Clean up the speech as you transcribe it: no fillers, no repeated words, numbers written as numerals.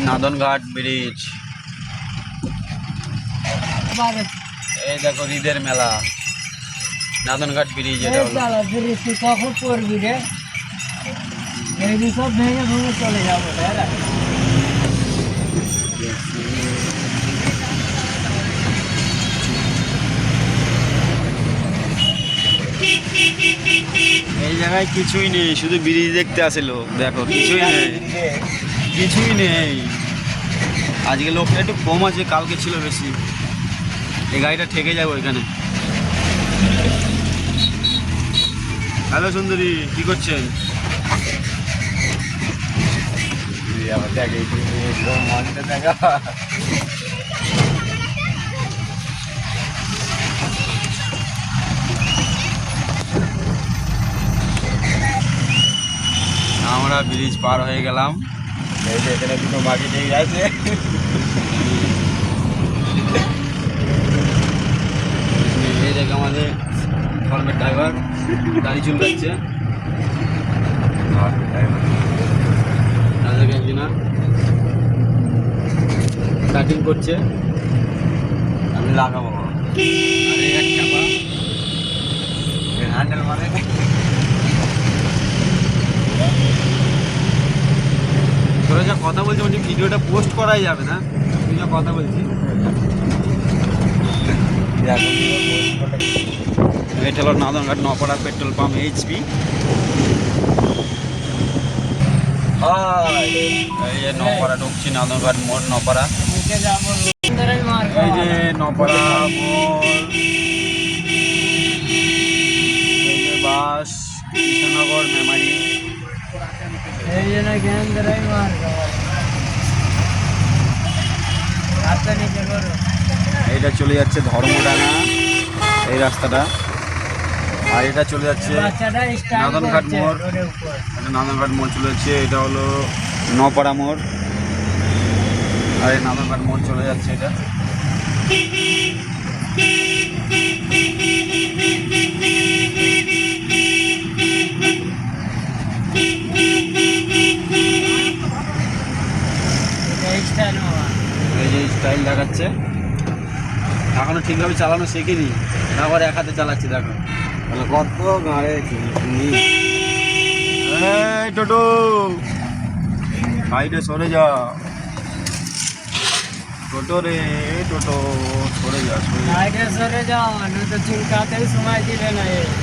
Nadanghat bridge. এই দেখো ঈদের মেলা, নাদনঘাট ব্রিজ। এটা ব্রিজ তুই কখন পড়বি রে? এই সব ভেঙে ভেঙে চলে যাবো। এই জায়গায় কিছুই নেই, শুধু ব্রিজ দেখতে আসে লোক। দেখো কিছুই নেই, কিছুই নেই। আজকে লোকটা একটু কম আছে, কালকে ছিল বেশি। এই গাড়িটা ঠেকে যাবে ওইখানে। হ্যালো সুন্দরী, কি করছেন? আমরা ব্রিজ পার হয়ে গেলাম। এই যে এখানে দুটো মাটি ঠিক আছে। এই দেখ আমাদের ফর্মের ড্রাইভার গাড়ি চুলকাচ্ছে। না কাটিং করছে, আমি লাগাবো। হ্যান্ডেল মানে তোরা যা কথা বলছি বলছি ভিডিওটা পোস্ট করাই যাবে না। তুই যা কথা বলছি। এটা হলো নাদনঘাট নপাড়া পেট্রোল পাম্প এইচপি। এই যে নপাড়া ঢুকছি, নাদনঘাট মোড় নপাড়া। এই যে নপাড়া মোড়, এই যে বাস কৃষ্ণনগর মেমারি। এই জন্য কেন্দ্রাই মার এইটা চলে যাচ্ছে ধর্মডাঙ্গা এই রাস্তাটা, আর এটা চলে যাচ্ছে নাদনঘাট মোড়। নাদনঘাট মোড় চলে যাচ্ছে, এটা হলো নপাড়া মোড়, আর এই নাদনঘাট মোড় চলে যাচ্ছে এটা। এই যে স্টাইল দেখাচ্ছে, এখনো ঠিকভাবে চালানো শেখেনি, আবার এক হাতে চালাচ্ছি। দেখো তাহলে কত গাড়ি। এই টোটো সাইডে সরে যা, টোটো রে টোটো সরে যা, সরে যাও, না তো চুলকাতেই সময় দিবে না।